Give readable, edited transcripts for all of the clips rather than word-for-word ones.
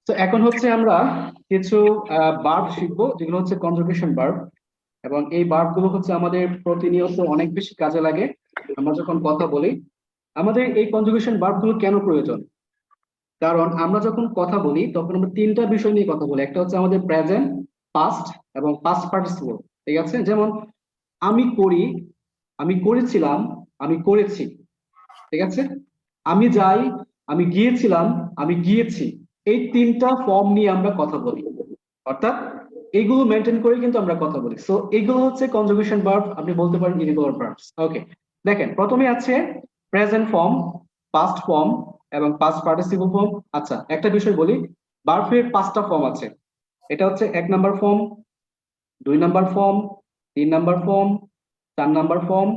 তো এখন হচ্ছে আমরা কিছু ভার্ব শিখবো যেগুলো হচ্ছে কনজুগেশন ভার্ব, এবং এই ভার্ব গুলো হচ্ছে আমাদের প্রতিনিয়ত অনেক বেশি কাজে লাগে আমরা যখন কথা বলি। আমাদের এই কনজুগেশন ভার্ব গুলো কেন প্রয়োজন? কারণ আমরা যখন কথা বলি তখন আমরা তিনটা বিষয় নিয়ে কথা বলি। একটা হচ্ছে আমাদের প্রেজেন্ট, পাস্ট এবং পাস্ট পার্টিসিপল। ঠিক আছে, যেমন আমি করি, আমি করেছিলাম, আমি করেছি। ঠিক আছে, আমি যাই, আমি গিয়েছিলাম, আমি গিয়েছি। এই তিনটা ফর্ম নিয়ে আমরা কথা বলি, অর্থাৎ এইগুলো মেনটেন করে কিন্তু আমরা কথা বলি। সো এইগুলো হচ্ছে কনজুগেশন ভার্ব, আপনি বলতে পারেন ইরেগুলার ভার্বস। ওকে, দেখেন প্রথমে আছে প্রেজেন্ট ফর্ম, পাস্ট ফর্ম এবং পাস্ট পার্টিসিপল ফর্ম। আচ্ছা, একটা বিষয় বলি, ভার্বের পাঁচটা ফর্ম আছে। এটা হচ্ছে 1 number form, 2 number form, 3 number form, 4 number form,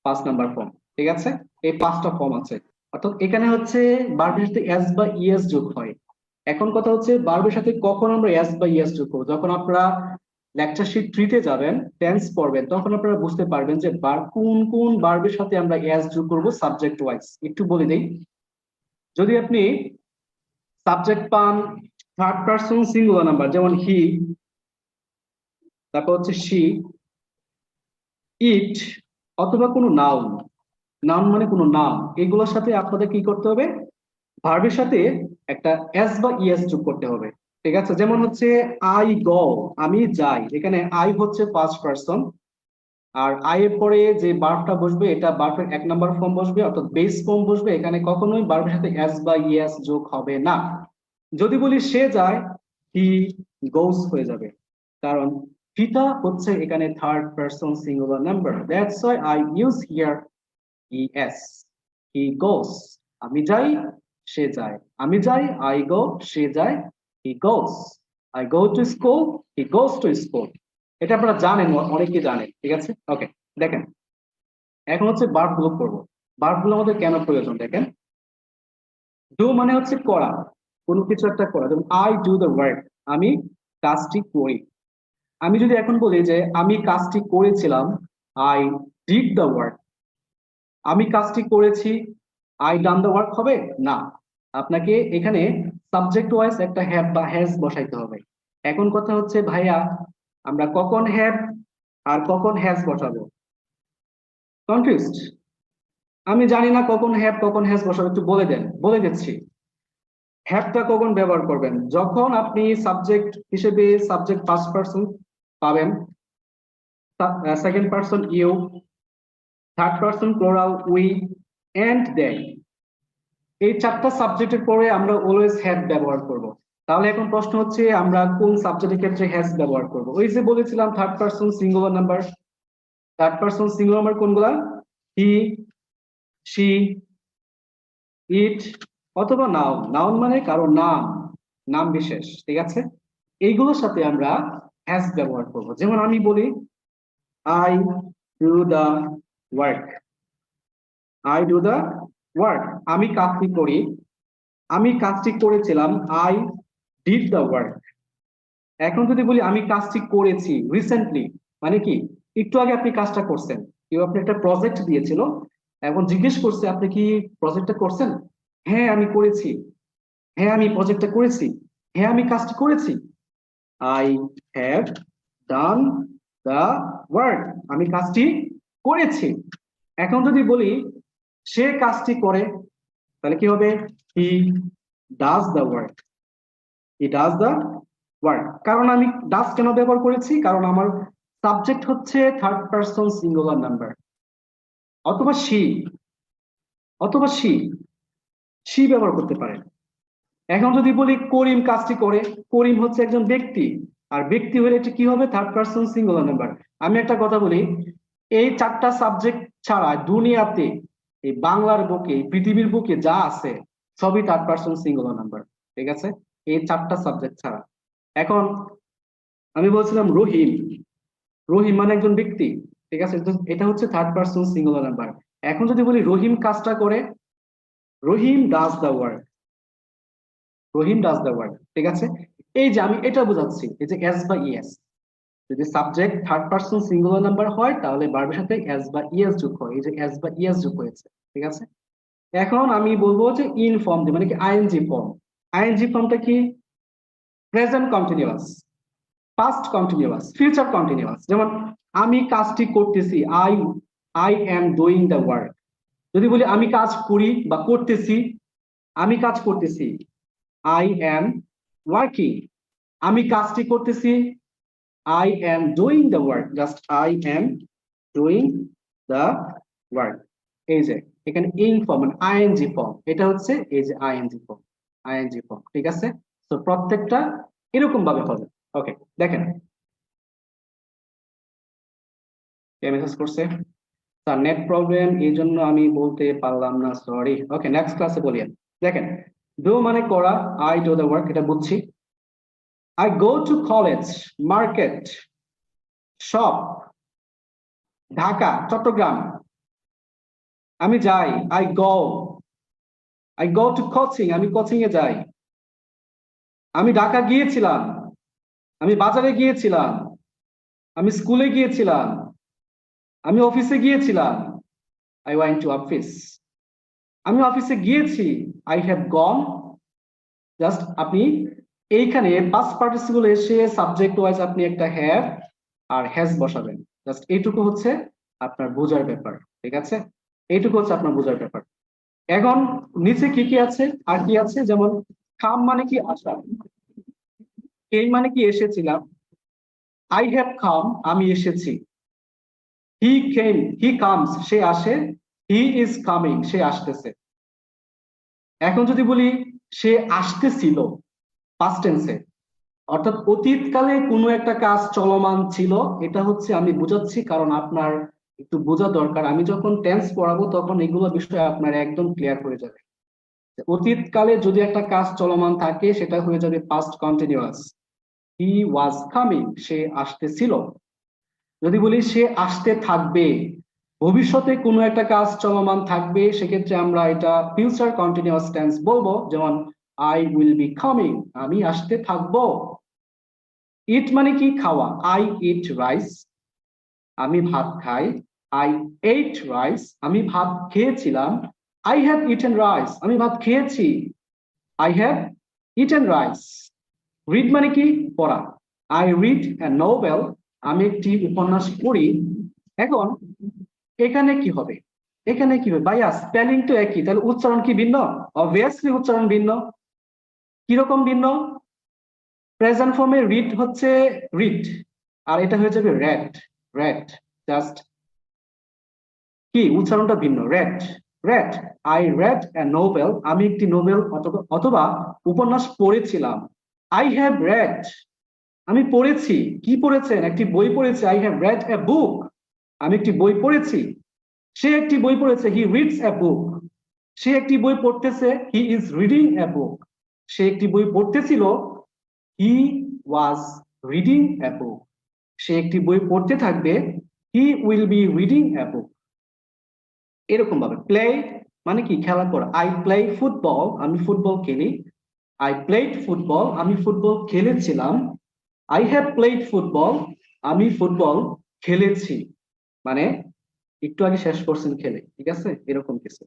5 number form. ঠিক আছে, এই পাঁচটা ফর্ম আছে। অর্থাৎ এখানে হচ্ছে ভার্বের সাথে এস বা ইএস যোগ হয়। এখন কথা হচ্ছে ভার্বের সাথে কখন আমরা এস বা ইএস যোগ করবো? যখন আপনারা লেকচার শিট 3-তে যাবেন, টেন্স পড়বেন, তখন আপনারা বুঝতে পারবেন যে কোন কোন ভার্বের সাথে আমরা এস যোগ করবো সাবজেক্ট ওয়াইজ। একটু বলে দেই, যদি আপনি সাবজেক্ট পান থার্ড পারসন সিঙ্গুলার নাম্বার, যেমন হি, তারপর হচ্ছে শি, ইট, অথবা কোনো নাউন, নাউন মানে কোনো নাম, এগুলোর সাথে আপনাদের কি করতে হবে? ভার্বের সাথে একটা এস বা ইএস যোগ করতে হবে। ঠিক আছে, যেমন হচ্ছে আই গো, আমি যাই, এখানে আই হচ্ছে ফার্স্ট পারসন, আর আই এর পরে যে ভার্বটা বসবে এটা ভার্বের 1 নাম্বার ফর্ম বসবে, অর্থাৎ বেস ফর্ম বসবে। এখানে কখনোই ভার্বের সাথে এস বা ইএস যোগ হবে না। যদি বলি সে যায়, হি গোস হয়ে যাবে, কারণ হিটা হচ্ছে এখানে third person singular number. That's why I use here E S, he goes. আমি যাই, সে যায়, আমি যাই, আই গো, সে যায়, he goes. I go to school, he goes to school. এটা আপনারা জানেন, অনেকেই জানেন। ঠিক আছে, ওকে, দেখেন এখন হচ্ছে ভার্ব গুলো করবো। ভার্ব গুলো আমাদের কেন প্রয়োজন দেখেন। ডু মানে হচ্ছে করা, কোনো কিছু একটা করা, যেমন আই ডু দ্য ওয়ার্ক, আমি কাজটি করি। আমি যদি এখন বলি যে আমি কাজটি করেছিলাম, আই ডিড দ্য ওয়ার্ক, আমি কাজটি করেছি, আই ডান দ্য ওয়ার্ক হবে না। আপনাকে এখানে সাবজেক্ট ওয়াইজ একটা হ্যাভ বা হ্যাজ বসাইতে হবে। এখন কথা হচ্ছে ভাইয়া, আমরা কখন হ্যাভ আর কখন হ্যাজ বসাবো? কনফিউজড? আমি জানি না কখন হ্যাভ কখন হ্যাজ বসাবো, একটু বলে দেন। বলে দিচ্ছি, হ্যাভটা কখন ব্যবহার করবেন? যখন আপনি সাবজেক্ট হিসেবে সাবজেক্ট ফার্স্ট পারসন পাবেন, second person you, third person plural we, and then. এই চারটা সাবজেক্টের পরে আমরা অলওয়েজ হ্যাভ ব্যবহার করব। তাহলে এখন প্রশ্ন হচ্ছে আমরা কোন সাবজেক্টের ক্ষেত্রে হ্যাজ ব্যবহার করব? ওই যে বলেছিলাম third person singular number. Third person singular number কোনগুলা? হি, শি, ইট, অথবা নাউন। নাউন মানে কারো নাম, নাম বিশেষ। ঠিক আছে, এইগুলোর সাথে আমরা হ্যাজ ব্যবহার করব। যেমন আমি বলি I do the work, I do the work, আমি কাজটি করি, আমি কাজটি করেছিলাম, আই ডিড দা ওয়ার্ক। এখন যদি বলি আমি কাজটি করেছি রিসেন্টলি, মানে কি একটু আগে আপনি কাজটা করছেন। কেউ আপনি একটা প্রজেক্ট দিয়েছিল, এখন জিজ্ঞেস করছে আপনি কি প্রজেক্টটা করছেন? হ্যাঁ আমি করেছি, হ্যাঁ আমি প্রজেক্টটা করেছি, হ্যাঁ আমি কাজটি করেছি। I have done the work, আমি কাজটি করেছি। এখন যদি বলি সে কাজটি করে, তাহলে কি হবে? He does the work, he does the work. কারণ আমি ডাজ কেন ব্যবহার করেছি? কারণ আমার সাবজেক্ট হচ্ছে থার্ড পারসন সিঙ্গুলার নাম্বার। অথবা সি, অথবা সি, সি ব্যবহার করতে পারেন। এখন যদি বলি করিম কাজটি করে, করিম হচ্ছে একজন ব্যক্তি, আর ব্যক্তি হলে এটা কি হবে? Third person singular number. আমি একটা কথা বলি, এই চারটা সাবজেক্ট ছাড়া দুনিয়াতে, এই বাংলার বুকে, এই পৃথিবীর বুকে যা আছে সবই থার্ড পারসন সিঙ্গুলার নাম্বার। ঠিক আছে, এই চারটা সাবজেক্ট ছাড়া। এখন আমি বলছিলাম রহিম, রহিম মানে একজন ব্যক্তি। ঠিক আছে, তো এটা হচ্ছে থার্ড পারসন সিঙ্গুলার নাম্বার। এখন যদি বলি রহিম কাজটা করে, Rahim does the work, Rahim does the work. ঠিক আছে, এই যে আমি এটা বোঝাচ্ছি, এই যে এস বা ইএস, যদি subject third person singular number হয় তাহলে ভার্বের সাথে এস বা ইএস যোগ হয়। এই যে এস বা ইএস যোগ হয়েছে। ঠিক আছে, এখন আমি বলবো যে ইন ফর্ম দিয়ে, মানে কি আইএনজি ফর্ম। আইএনজি ফর্মটা কি? Present continuous, past continuous, future continuous. যেমন আমি কাজটি করতেছি, I am doing the work. যদি বলি আমি কাজ করি বা করতেছি, আমি কাজ করতেছি, আই এম ওয়ার্কিং। আমি কাজটি করতেছি, I am doing the work, just I am doing the work. এই যে এখানে ইং ফর্ম মানে আইএনজি ফর্ম, এটা হচ্ছে এই যে আইএনজি ফর্ম, আইএনজি ফর্ম, ঠিক আছে। তো প্রত্যেকটা এরকম ভাবে হবে। ওকে, দেখেন কে মেসেজ করছে, তার নেট প্রবলেম, এই জন্য আমি বলতে পারলাম না, সরি। ওকে, নেক্সট ক্লাসে বলি। দেখেন ডু মানে করা, আই ডু দ্য ওয়ার্ক, এটা বুঝছি। I go to college, market, shop, Dhaka, Chittagong. আমি যাই, আই গো টু কোচিং, আমি কোচিং এ যাই। আমি ঢাকা গিয়েছিলাম, আমি বাজারে গিয়েছিলাম, আমি স্কুলে গিয়েছিলাম, আমি অফিসে গিয়েছিলাম, আই ওয়েন্ট টু অফিস। আমি অফিসে গিয়েছি, আই হ্যাভ গন। জাস্ট আপনি এইখানে পাস্ট পার্টিসিপল এসে সাবজেক্ট ওয়াইজ আপনি একটা হ্যাভ আর হ্যাজ বসাবেন। জাস্ট এইটুকু হচ্ছে আপনার বোঝার ব্যাপার, ঠিক আছে। এইটুকু হচ্ছে আপনার বোঝার ব্যাপার। এখন নিচে কি কি আছে আর কি আছে, যেমন কাম মানে কি আসা, এই মানে কি এসেছিলাম, আই হ্যাভ কাম আমি এসেছি, হি কেম হি কামস সে আসে, হি ইজ কামিং সে আসতেছে। এখন যদি বলি সে আসতেছিল, পাস্ট টেন্সে, অর্থাৎ অতীতকালে কোনো একটা কাজ চলমান ছিল, এটা হচ্ছে আমি বোঝাচ্ছি কারণ আপনার একটু বোঝা দরকার। আমি যখন টেন্স পড়াবো তখন এগুলো বিষয় আপনার একদম ক্লিয়ার হয়ে যাবে। অতীতকালে যদি একটা কাজ চলমান থাকে সেটা হয়ে যাবে past continuous, he was coming সে আসতেছিল। যদি বলি সে আসতে থাকবে, ভবিষ্যতে কোনো একটা কাজ চলমান থাকবে, সেক্ষেত্রে আমরা এটা ফিউচার কন্টিনিউয়াস টেন্স বলবো, যেমন আই উইল বি কামিং আমি আসতে থাকবো। ইট মানে কি খাওয়া, আই ইট রাইস আমি ভাত খাই, আই এইট রাইস আমি ভাত খেয়েছিলাম, আই হ্যাভ ইটেন রাইস আমি ভাত খেয়েছি, I have eaten rice. Read মানে কি পড়া, আই রিড এ নোবেল আমি একটি উপন্যাস পড়ি। এখন এখানে কি হবে, এখানে কি হবে ভাইয়া, স্পেলিং তো একই, তাহলে উচ্চারণ কি ভিন্ন? অবভিয়াসলি উচ্চারণ ভিন্ন। কিরকম ভিন্ন? প্রেজেন্ট ফর্মে রিড হচ্ছে রিড, আর এটা হয়ে যাবে রেড, রেড। জাস্ট কি উচ্চারণটা ভিন্ন, red, red. I red A Nobel আমি একটি নোবেল অথবা উপন্যাস পড়েছিলাম। আই হ্যাভ রেড আমি পড়েছি, কি পড়েছেন? একটি বই পড়েছি, আই হ্যাভ রেড এ বুক আমি একটি বই পড়েছি। সে একটি বই পড়েছে, হি রিডস এ বুক। সে একটি বই পড়তেছে, হি ইজ রিডিং এ বুক। সে একটি বই পড়তেছিল, হি ওয়াজ রিডিং এ বুক। সে একটি বই পড়তে থাকবে, he will be reading a বুক। এরকম ভাবে প্লে মানে কি খেলা করা, আই প্লে ফুটবল আমি ফুটবল খেলি, আই প্লেড ফুটবল আমি ফুটবল খেলেছিলাম, আই হ্যাভ প্লেড ফুটবল আমি ফুটবল খেলেছি। মানে একটু আগে শেষ করছেন খেলে, ঠিক আছে, এরকম কিছু।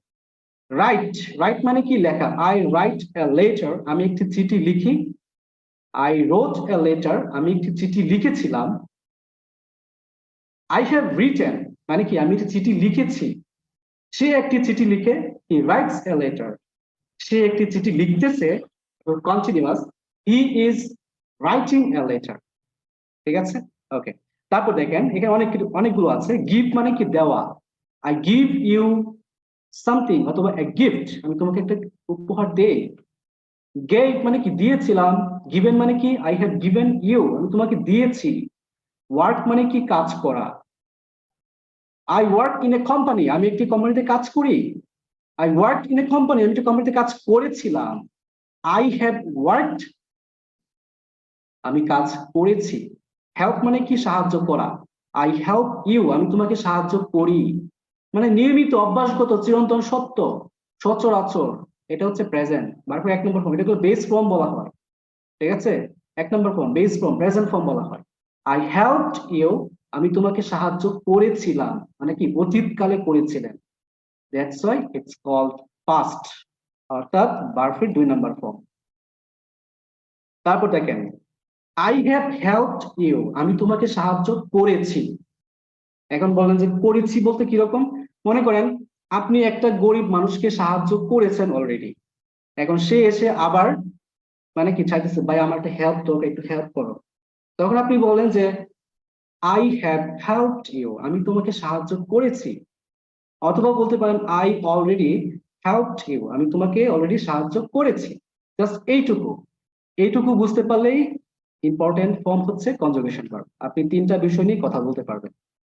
রাইট, রাইট মানে কি লেখা, আই রাইট এ লেটার আমি একটি চিঠি লিখি, আই রোট এ লেটার আমি একটি চিঠি লিখেছিলাম, আই হ্যাভ রিটেন মানে কি আমি একটি চিঠি লিখেছি। সে একটি চিঠি লিখে, হি রাইটস এ লেটার। সে একটি চিঠি লিখতেছে, continuous, he is writing a letter, ঠিক আছে। ওকে, তারপর দেখেন এখানে অনেকগুলো আছে। গিভ মানে কি দেওয়া, আই গিভ ইউ সামথিং অথবা এ গিফট আমি তোমাকে একটা উপহার দেই। গেভ মানে কি দিয়েছিলাম, গিভেন মানে কি আই হ্যাভ গিভেন ইউ আমি তোমাকে দিয়েছি। ওয়ার্ক মানে কি কাজ করা, I work in a company আমি একটি কোম্পানিতে কাজ করি, I work in a company আমি একটি কোম্পানিতে কাজ করেছিলাম, আই হ্যাভ ওয়ার্কড আমি কাজ করেছি। হেল্প মানে কি সাহায্য করা, আই হেল্প ইউ আমি তোমাকে সাহায্য করি। মানে নিয়মিত, অভ্যাসগত, চিরন্তন সত্য, সচরাচর, এটা হচ্ছে প্রেজেন্ট। তারপর এক নম্বর ফর্ম, এটাকে বেস ফর্ম বলা হয়, ঠিক আছে। এক নম্বর form base form, present form বলা হয়। আই হেল্পড ইউ আমি তোমাকে সাহায্য করেছিলাম, মানে কি অতীতকালে করেছিলেন। That's why it's called past, অর্থাৎ ভার্বের 2 নম্বর ফর্ম। তারপর দেখেন আই হ্যাভ হেল্পড ইউ, আমি তোমাকে সাহায্য করেছি। এখন বলেন যে করেছি বলতে কিরকম? মনে করেন আপনি একটা গরিব মানুষকে সাহায্য করেছেন অলরেডি, এখন সে এসে আবার মানে কি চাইতেছে, ভাই আমার একটা হেল্প দরকার, একটু হেল্প করো। তখন আপনি বলেন যে আই হ্যাভ হেল্পড ইউ, আমি তোমাকে সাহায্য করেছি। অথবা বলতে পারেন আই অলরেডি হেল্পড ইউ, আমি তোমাকে অলরেডি সাহায্য করেছি। জাস্ট এইটুকু, এইটুকু বুঝতে পারলেই ইম্পর্টেন্ট ফর্ম হচ্ছে কনজুগেশন ভার্ব। আপনি তিনটা বিষয় নিয়ে কথা বলতে পারবেন।